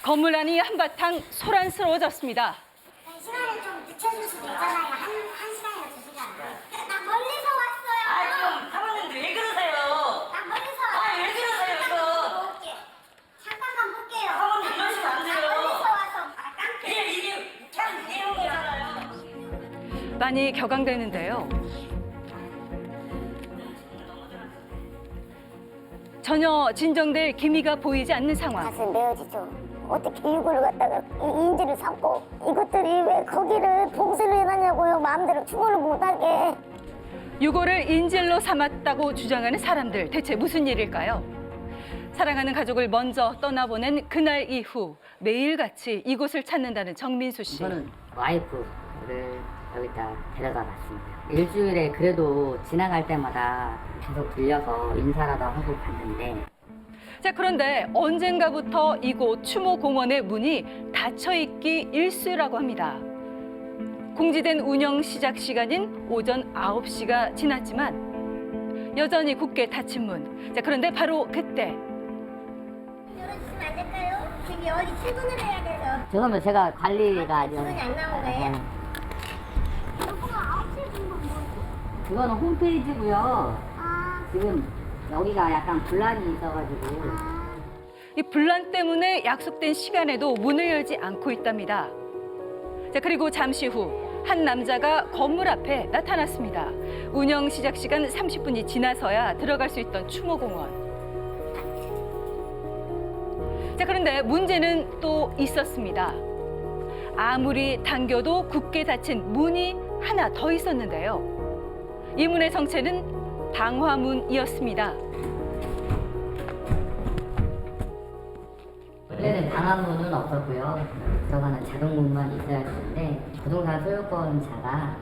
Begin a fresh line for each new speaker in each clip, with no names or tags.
건물 안이 한바탕 소란스러워졌습니다.
시간을 좀 늦춰줄 수도 있잖아요. 한 시간이나 2시간. 나 멀리서 왔어요.
좀 가만히 왜 그러세요?
나 멀리서 왔어요.
왜 그러세요, 이거?
볼게. 잠깐만 볼게요.
가만히 이러시면 안 돼요.
나 멀리서 와서 깜빡.
이게 그냥 내용이잖아요.
많이 격앙되는데요. 전혀 진정될 기미가 보이지 않는 상황.
가슴 메어지죠. 어떻게 이거를 갖다가 인지를 삼고 이것들이 왜 거기를 봉쇄를 해놨냐고요. 마음대로 추모를 못하게.
유골을 인질로 삼았다고 주장하는 사람들, 대체 무슨 일일까요? 사랑하는 가족을 먼저 떠나보낸 그날 이후 매일같이 이곳을 찾는다는 정민수 씨.
저는 와이프를 여기다 데려다 놨습니다. 일주일에 그래도 지나갈 때마다 계속 들려서 인사라도 하고 갔는데
자, 그런데 언젠가부터 이곳 추모공원의 문이 닫혀있기 일쑤라고 합니다. 공지된 운영 시작 시간인 오전 9시가 지났지만 여전히 굳게 닫힌 문. 자, 그런데 바로 그때
열어주시면 안 될까요? 지금 어디 출근을 해야 돼서.
저거는 제가 관리가 좀
출근이 안 나온 거예요? 여보가 9시에 본 건 뭐지?
그거는 홈페이지고요.
아,
지금 여기가 약간 분란이 있어가지고
이 분란 때문에 약속된 시간에도 문을 열지 않고 있답니다. 자, 그리고 잠시 후 한 남자가 건물 앞에 나타났습니다. 운영 시작 시간 30분이 지나서야 들어갈 수 있던 추모공원. 자, 그런데 문제는 또 있었습니다. 아무리 당겨도 굳게 닫힌 문이 하나 더 있었는데요. 이 문의 정체는 방화문이었습니다.
원래는 방화문은 없었고요. 저거는 자동문만 있어야 되는데 부동산 소유권자가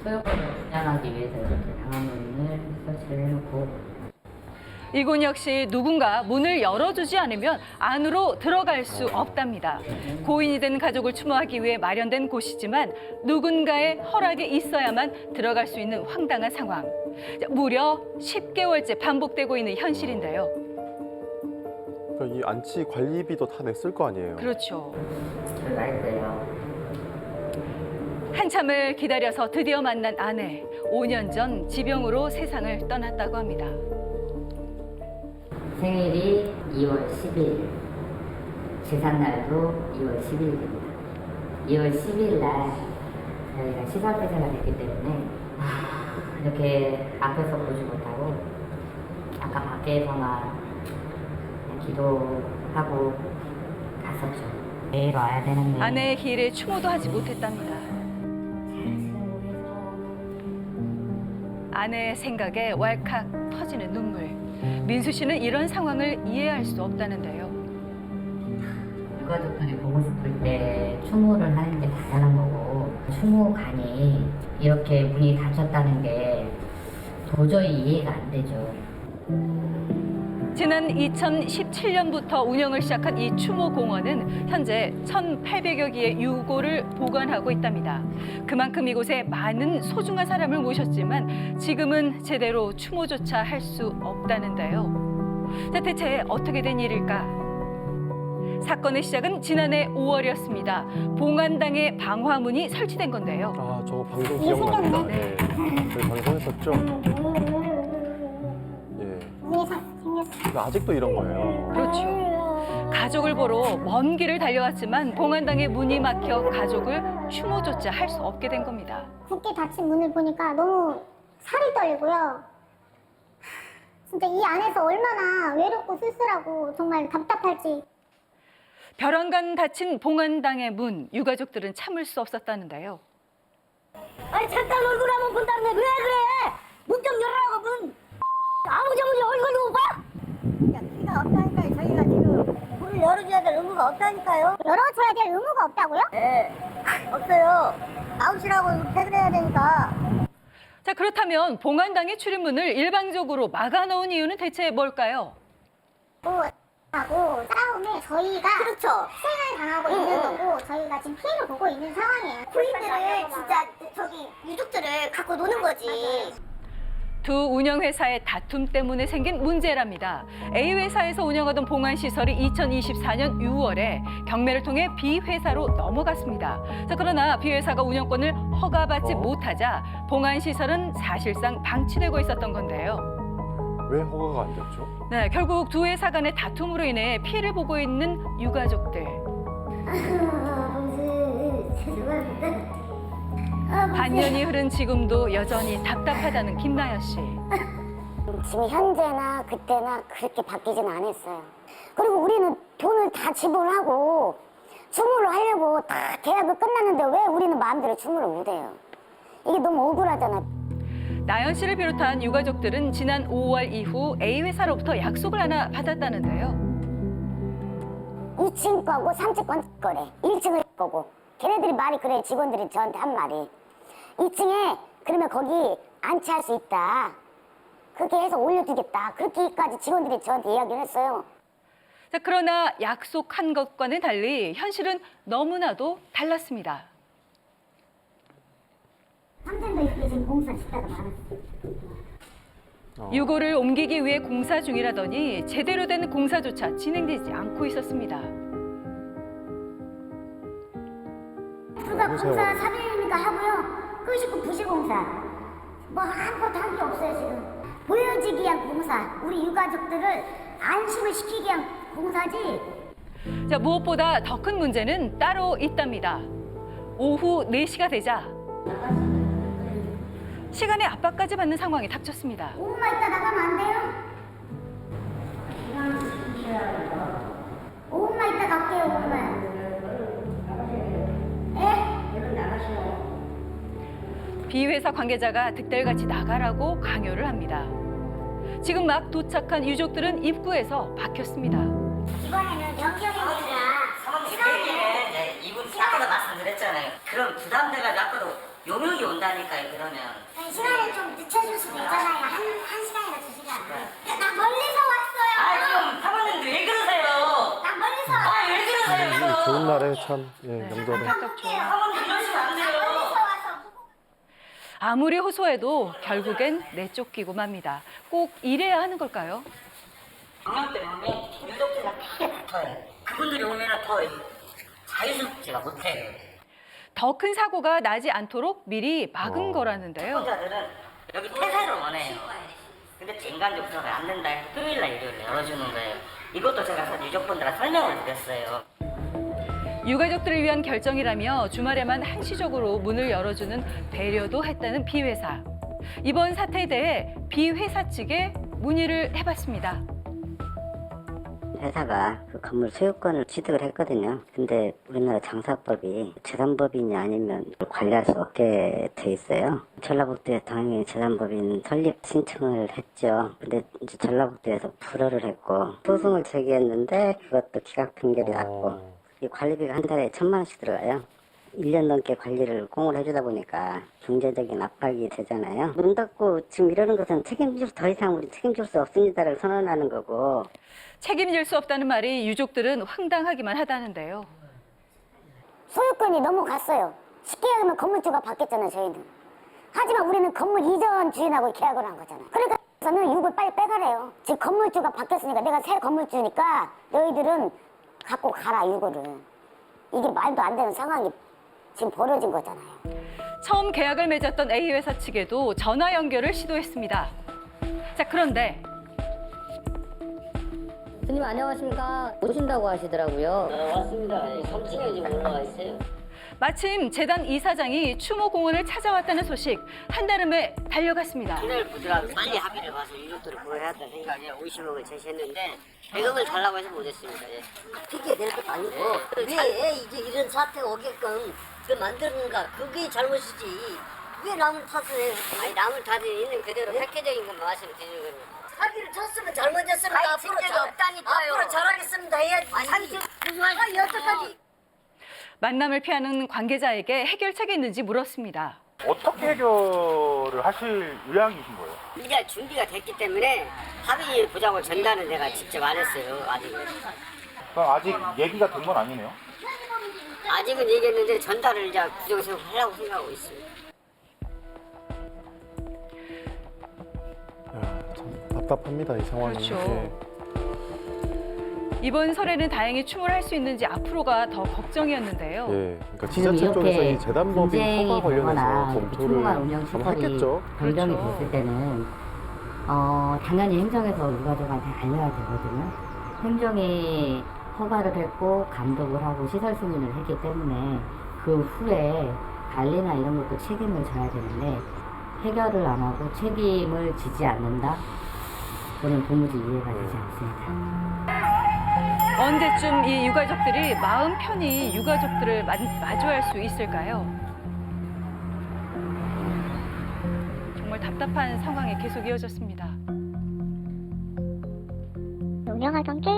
소유권을 주장하기 위해서 이렇게 방화문을 설치를 해놓고
이곳 역시 누군가 문을 열어주지 않으면 안으로 들어갈 수 없답니다. 고인이 된 가족을 추모하기 위해 마련된 곳이지만 누군가의 허락이 있어야만 들어갈 수 있는 황당한 상황. 무려 10개월째 반복되고 있는 현실인데요.
그러니까 이 안치 관리비도 다 냈을 거 아니에요.
그렇죠.
저희 와이프예요.
한참을 기다려서 드디어 만난 아내. 5년 전 지병으로 세상을 떠났다고 합니다.
생일이 2월 10일, 제삿날도 2월 10일입니다. 2월 10일 날 저희가 시설폐쇄가 됐기 때문에 이렇게 앞에서 보지 못하고 아까 밖에서만 기도하고 갔었죠. 내일 와야 되는데
아내의 기일에 추모도 하지 못했답니다. 아내의 생각에 왈칵 터지는 눈물. 민수 씨는 이런 상황을 이해할 수 없다는데요.
유가족들이 보고 싶을 때 추모를 하는 게 당연한 거고 추모관이 이렇게 문이 닫혔다는 게 도저히 이해가 안 되죠.
지난 2017년부터 운영을 시작한 이 추모공원은 현재 1,800여 개의 유골을 보관하고 있답니다. 그만큼 이곳에 많은 소중한 사람을 모셨지만 지금은 제대로 추모조차 할 수 없다는데요. 자, 대체 어떻게 된 일일까? 사건의 시작은 지난해 5월이었습니다. 봉안당에 방화문이 설치된 건데요.
아, 저거 방송 기억납니다. 네. 저희 방송했었죠. 예. 이거 아직도 이런 거예요.
그렇죠. 가족을 보러 먼 길을 달려왔지만 봉안당의 문이 막혀 가족을 추모조차 할 수 없게 된 겁니다.
굳게 닫힌 문을 보니까 너무 살이 떨리고요. 진짜 이 안에서 얼마나 외롭고 쓸쓸하고 정말 답답할지.
벼랑간 닫힌 봉안당의 문, 유가족들은 참을 수 없었다는데요.
아니 잠깐 얼굴 한번 본다는데 왜 그래? 문 좀 열어라고 문. 아무정지 얼굴도 못 봐?
의무가 없다니까요. 저희가 지금
문을 열어줘야 될 의무가 없다니까요.
열어줘야 될 의무가 없다고요?
네, 없어요. 9시라고 퇴근해야 되니까.
자, 그렇다면 봉안당의 출입문을 일방적으로 막아놓은 이유는 대체 뭘까요?
하고 싸움에 저희가
그렇죠.
희생을 당하고 있는 거고 저희가 지금 피해를 보고 있는 상황이에요.
부인들을 진짜 저기 유족들을 갖고 노는 거지.
두 운영회사의 다툼 때문에 생긴 문제랍니다. A회사에서 운영하던 봉안시설이 2024년 6월에 경매를 통해 B회사로 넘어갔습니다. 자, 그러나 B회사가 운영권을 허가받지 못하자 봉안시설은 사실상 방치되고 있었던 건데요.
왜 허가가 안 됐죠?
네, 결국 두 회사 간의 다툼으로 인해 피해를 보고 있는 유가족들. 반년이 흐른 지금도 여전히 답답하다는 김나연 씨.
지금 현재나 그때나 그렇게 바뀌진 않았어요. 그리고 우리는 돈을 다 지불하고 주물을 하려고 다 계약을 끝났는데 왜 우리는 마음대로 주물을 못해요? 이게 너무 억울하잖아요.
나연 씨를 비롯한 유가족들은 지난 5월 이후 A회사로부터 약속을 하나 받았다는데요.
2층 거고 3층 거래. 1층을 거고. 걔네들이 말이 그래. 직원들이 저한테 한 말이. 2층에 그러면 거기 안치할 수 있다. 그렇게 해서 올려주겠다. 그렇게까지 직원들이 저한테 이야기를 했어요.
자, 그러나 약속한 것과는 달리 현실은 너무나도 달랐습니다.
3층도 있고 지금 공사 짓다가 말았어요.
유고를 옮기기 위해 공사 중이라더니 제대로 된 공사조차 진행되지 않고 있었습니다.
누가 공사 3일이니까 하고요. 끄시고 부실공사. 뭐 아무것도 한 게 없어요 지금. 보여지기 위한 공사. 우리 유가족들을 안심을 시키기 위한 공사지.
자, 무엇보다 더 큰 문제는 따로 있답니다. 오후 4시가 되자 시간의 압박까지 받는 상황이 닥쳤습니다.
5분만 있다 나가면 안 돼요? 5분만 있다 갈게요 5분만.
B회사 관계자가 득달같이 나가라고 강요를 합니다. 지금 막 도착한 유족들은 입구에서 박혔습니다.
이번에는 변경이니까
사모님 그 얘기는 이분 아까도 말씀드렸잖아요. 그럼 부담돼가지고 아까도 용역이 온다니까요. 그러면
시간을 좀 늦춰줄 수도 있잖아요. 한 시간이나 2시간. 나 멀리서 왔어요.
그럼 사모님도 왜 그러세요?
나 멀리서 왔어요.
왜 그러세요?
이
이거?
좋은 날에 참 명절에
안타깝죠.
사모님 이러시면 안 돼요.
아무리 호소해도 결국엔 내쫓기고 맙니다. 꼭 이래야 하는 걸까요?
경영 때문에 유족들이랑 크게 다퉈요. 그분들이 오면 더 자유스럽지가 못해요.
더 큰 사고가 나지 않도록 미리 막은
어.
거라는데요.
혼자들은 여기 퇴사를 원해요. 근데 인간적으로 안 된다 해서 토요일날 일요일 열어주는 거예요. 이것도 제가 유족분들한테 설명을 드렸어요.
유가족들을 위한 결정이라며 주말에만 한시적으로 문을 열어주는 배려도 했다는 B회사. 이번 사태에 대해 B회사 측에 문의를 해봤습니다.
회사가 그 건물 소유권을 취득을 했거든요. 근데 우리나라 장사법이 재산법인이 아니면 관리할 수 없게 돼 있어요. 전라북도에 당연히 재산법인 설립 신청을 했죠. 근데 이제 전라북도에서 불허를 했고 소송을 제기했는데 그것도 기각 판결이 났고 이 관리비가 한 달에 1,000만 원씩 들어가요. 1년 넘게 관리를 꽁을 해주다 보니까 경제적인 압박이 되잖아요. 문 닫고 지금 이러는 것은 더 이상 우리 책임질 수 없습니다를 선언하는 거고.
책임질 수 없다는 말이 유족들은 황당하기만 하다는데요.
소유권이 넘어갔어요. 쉽게 얘기하면 건물주가 바뀌었잖아요 저희는. 하지만 우리는 건물 이전 주인하고 계약을 한 거잖아. 그러니까 저는 이걸 빨리 빼가래요. 지금 건물주가 바뀌었으니까 내가 새 건물주니까 너희들은 갖고 가라 이거를. 이게 말도 안 되는 상황이 지금 벌어진 거잖아요.
처음 계약을 맺었던 A회사 측에도 전화 연결을 시도했습니다. 자, 그런데
스님 안녕하십니까? 오신다고 하시더라고요. 왔습니다. 3층에 지금 올라와 있어요.
마침 재단 이사장이 추모공원을 찾아왔다는 소식 한달음에 달려갔습니다.
이날 부지런히 빨리 합의를 봐서 유족들을 보호해야 한다는 생각에 50억을 제시했는데 100억을 달라고 해서 못했습니다. 예.
핑계 댈 것도 아니고 왜 이제 이런 사태가 오게끔 만드는가 그게 잘못이지 왜 남을 탓을 해.
아니 남을 탓은 있는 그대로 획기적인 건 말씀드리는 거예요.
사기를 쳤으면 잘못했으니까 앞으로
없다니까요.
앞으로 잘하겠습니다 해야지. 여태까지
만남을 피하는 관계자에게 해결책이 있는지 물었습니다.
어떻게 해결을 하실 의향이신 거예요?
이제 준비가 됐기 때문에 합의 보자고 전달은 내가 직접 안 했어요. 아직은.
그럼 아직 얘기가 된 건 아니네요?
아직은 얘기했는데 전달을 이제 부정적으로 하려고 생각하고 있습니다.
답답합니다, 이 상황이.
그렇죠.
예.
이번 설에는 다행히 춤을 할 수 있는지 앞으로가 더 걱정이었는데요.
예, 그러니까
지금
지자체 쪽에서
이렇게
이 재단법인
분쟁이
허가 관련해서
되거나
검토를
추모관 운영
한번
시설이
했겠죠.
변경이
그렇죠.
됐을 때는 당연히 행정에서 유가족한테 알려야 되거든요. 행정이 허가를 했고 감독을 하고 시설 승인을 했기 때문에 그 후에 관리나 이런 것도 책임을 져야 되는데 해결을 안 하고 책임을 지지 않는다? 저는 도무지 이해가 되지 않습니다.
언제쯤 이 유가족들이 마음 편히 유가족들을 마주할 수 있을까요? 정말 답답한 상황이 계속 이어졌습니다.
운영하던 게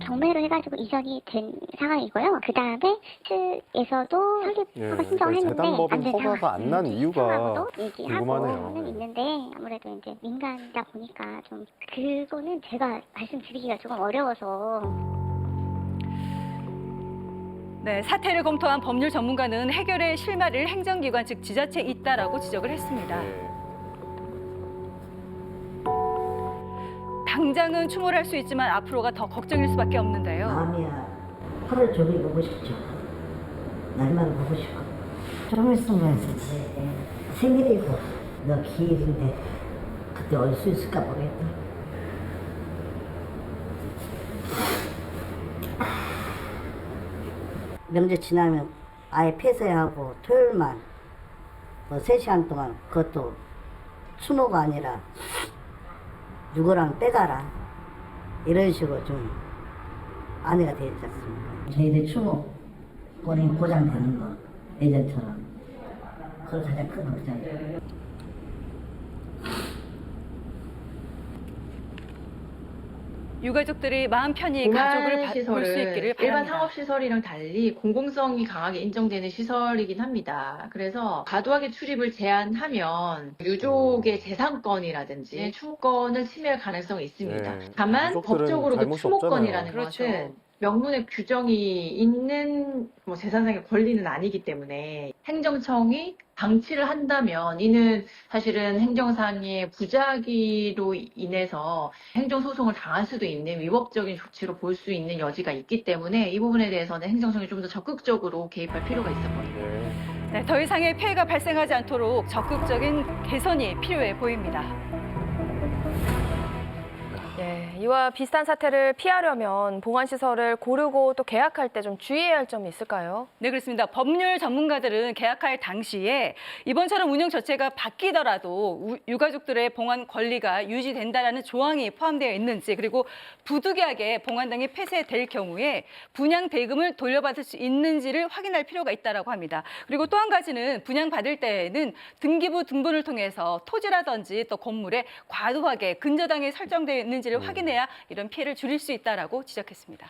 경매로 해가지고 이전이 된 상황이고요. 그 다음에 시에서도 설립
예,
허가 신청을
그러니까
했는데
재단법인
안 된
허가가 안 난 이유가
상황으로 얘기하고는
궁금하네요.
있는데 아무래도 이제 민간이다 보니까 좀 그거는 제가 말씀드리기가 조금 어려워서.
네, 사태를 검토한 법률 전문가는 해결의 실마리를 행정기관 즉 지자체에 있다라고 지적을 했습니다.
예.
당장은 추모를 할 수 있지만 앞으로가 더 걱정일 수밖에 없는데요.
마음이야 하루 종일 보고 싶죠. 날만 보고 싶어. 좀 있으면 쓰지. 생일이고 너 기일인데 그때 올 수 있을까 모르겠다. 명절 지나면 아예 폐쇄하고 토요일만 뭐 3시간 동안 그것도 추모가 아니라 누구랑 빼가라 이런 식으로 좀 안내가 되어 있지 않습니까? 저희들 추모 본인 보장되는 거 예전처럼 그걸 가장 큰 걱정이에요.
유가족들이 마음 편히 가족을 볼 수 있기를 바랍니다.
일반 상업시설이랑 달리 공공성이 강하게 인정되는 시설이긴 합니다. 그래서 과도하게 출입을 제한하면 유족의 재산권이라든지 추모권을 침해할 가능성이 있습니다.
네.
다만
유족들은
법적으로 그
잘못이
추모권이라는
없잖아요.
것은
그렇죠.
명문의 규정이 있는 뭐 재산상의 권리는 아니기 때문에 행정청이 방치를 한다면 이는 사실은 행정상의 부작위로 인해서 행정소송을 당할 수도 있는 위법적인 조치로 볼 수 있는 여지가 있기 때문에 이 부분에 대해서는 행정청이 좀 더 적극적으로 개입할 필요가 있어 보입니다.
예.
네, 더 이상의 피해가 발생하지 않도록 적극적인 개선이 필요해 보입니다.
예, 이와 비슷한 사태를 피하려면 봉안시설을 고르고 또 계약할 때 좀 주의해야 할 점이 있을까요?
네, 그렇습니다. 법률 전문가들은 계약할 당시에 이번처럼 운영 자체가 바뀌더라도 유가족들의 봉안 권리가 유지된다라는 조항이 포함되어 있는지 그리고 부득이하게 봉안당이 폐쇄될 경우에 분양 대금을 돌려받을 수 있는지를 확인할 필요가 있다고 합니다. 그리고 또 한 가지는 분양받을 때에는 등기부 등본을 통해서 토지라든지 또 건물에 과도하게 근저당이 설정되어 있는지를 확인해야 이런 피해를 줄일 수 있다라고 지적했습니다.